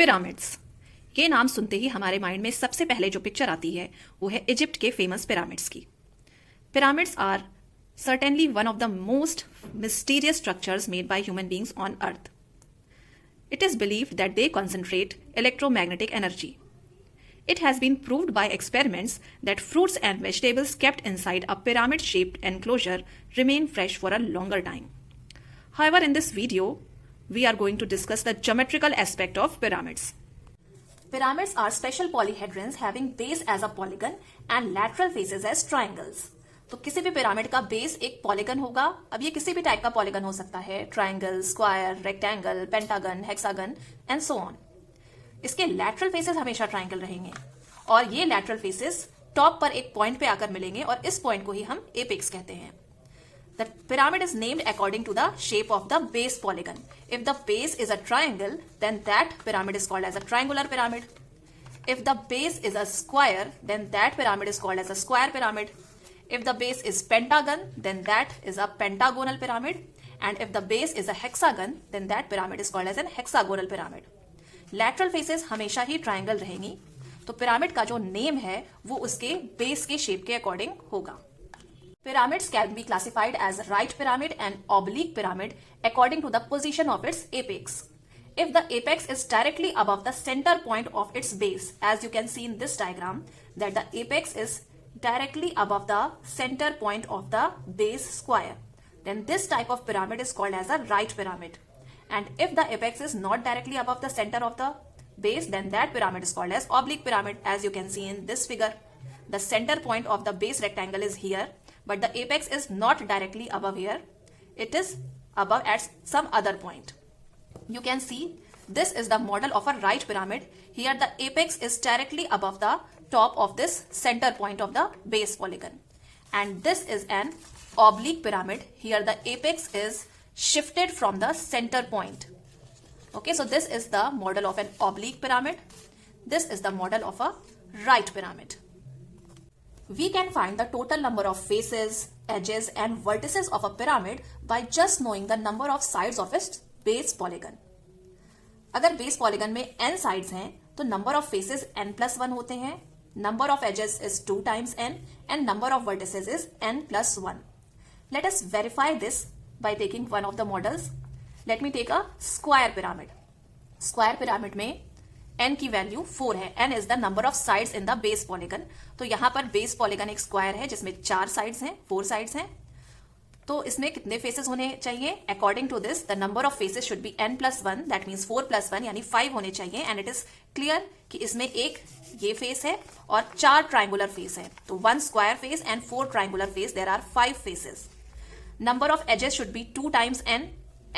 Pyramids. ये नाम सुनते ही हमारे माइंड में सबसे पहले जो पिक्चर आती है वो है इजिप्ट के फेमस पिरामिड्स की। Pyramids are certainly one of the most mysterious structures made by human beings on earth. It is believed that they concentrate electromagnetic energy. It has been proved by experiments that fruits and vegetables kept inside a pyramid-shaped enclosure remain fresh for a longer time. However, in this video, we are going to discuss the geometrical aspect of pyramids. Pyramids are special polyhedrons having base as a polygon and lateral faces as triangles. तो किसी भी pyramid का base एक polygon होगा। अब ये किसी भी टाइप का पॉलीगन हो सकता है, triangle, square, rectangle, pentagon, hexagon and so on. इसके लैटरल फेसेस हमेशा ट्रायंगल रहेंगे और ये लैटरल फेसेस टॉप पर एक पॉइंट पे आकर मिलेंगे और इस पॉइंट को ही हम एपेक्स कहते हैं। The pyramid is named according to the shape of the base polygon. If the base is a triangle then that pyramid is called as a triangular pyramid. If the base is a square then that pyramid is called as a square pyramid. If the base is pentagon, then that is a pentagonal pyramid. And if the base is a hexagon, then that pyramid is called as an hexagonal pyramid. Lateral faces हमेशा ही triangle रहेंगी, तो pyramid का जो name है वो उसके base के shape के अकॉर्डिंग होगा. Pyramids can be classified as right pyramid and oblique pyramid according to the position of its apex. If the apex is directly above the center point of its base, as you can see in this diagram, that the apex is directly above the center point of the base square, then this type of pyramid is called as a right pyramid. And if the apex is not directly above the center of the base, then that pyramid is called as oblique pyramid, as you can see in this figure. The center point of the base rectangle is here, but the apex is not directly above here. It is above at some other point. You can see this is the model of a right pyramid. Here the apex is directly above the top of this center point of the base polygon, and this is an oblique pyramid. Here the apex is shifted from the center point. Okay, so this is the model of an oblique pyramid. This is the model of a right pyramid. We can find the total number of faces, edges and vertices of a pyramid by just knowing the number of sides of its base polygon. अगर base polygon में n sides हैं तो number of faces n+1 होते हैं, number of edges is 2 times n and number of vertices is n+1. Let us verify this by taking one of the models. Let me take a square pyramid. Square pyramid में n की value 4 है. n is the number of sides in the base polygon. तो यहाँ पर base polygon एक square है जिसमें 4 sides हैं, 4 साइड्स हैं. तो इसमें कितने फेसेस होने चाहिए? According to this the number of faces should be n+1, that means 4+1 यानी 5 होने चाहिए. एंड इट इज क्लियर कि इसमें एक ये फेस है और 4 ट्रायंगुलर फेस है. तो 1 square face and 4 triangular face, there are 5 faces. Number of edges should be 2 times n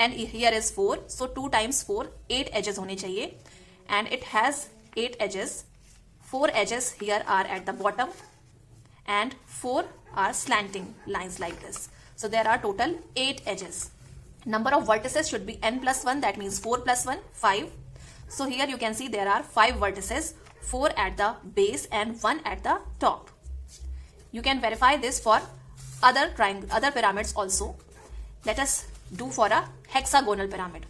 and here is 4, so 2 times 4, 8 edges होने चाहिए. And it has 8 edges. 4 edges here are at the bottom and 4 are slanting lines like this. So there are total 8 edges. Number of vertices should be n+1, that means 4+1, 5. So here you can see there are 5 vertices, 4 at the base and 1 at the top. You can verify this for other pyramids also. Let us do for a hexagonal pyramid.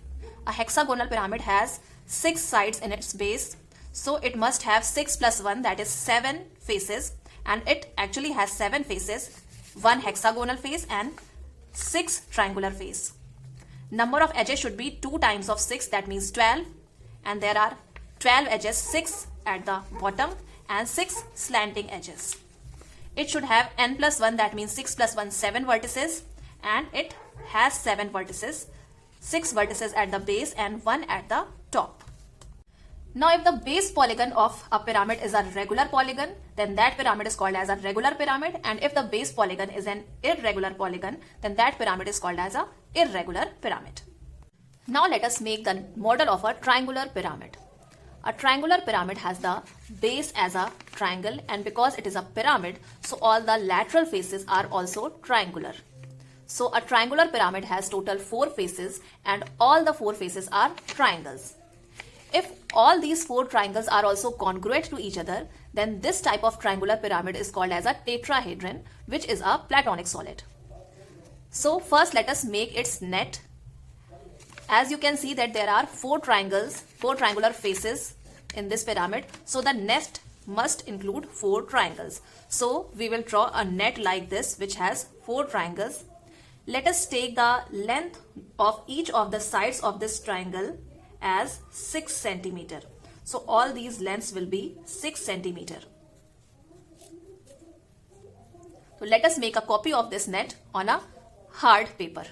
A hexagonal pyramid has 6 sides in its base. So it must have 6 plus 1, that is 7 faces, and it actually has 7 faces, 1 hexagonal face and 6 triangular face. Number of edges should be 2 times of 6, that means 12, and there are 12 edges, 6 at the bottom and 6 slanting edges. It should have n+1, that means 6 plus 1, 7 vertices, and it has 7 vertices, 6 vertices at the base and 1 at the top. Now if the base polygon of a pyramid is a regular polygon, then that pyramid is called as a regular pyramid, and if the base polygon is an irregular polygon, then that pyramid is called as a irregular pyramid. Now let us make the model of a triangular pyramid. A triangular pyramid has the base as a triangle, and because it is a pyramid, so all the lateral faces are also triangular. So a triangular pyramid has total 4 faces and all the 4 faces are triangles. If all these 4 triangles are also congruent to each other, then this type of triangular pyramid is called as a tetrahedron, which is a platonic solid. So first let us make its net. As you can see that there are four triangular faces in this pyramid. So the net must include four triangles. So we will draw a net like this which has four triangles. Let us take the length of each of the sides of this triangle as 6 centimeter. So all these lengths will be 6 centimeter. So let us make a copy of this net on a hard paper.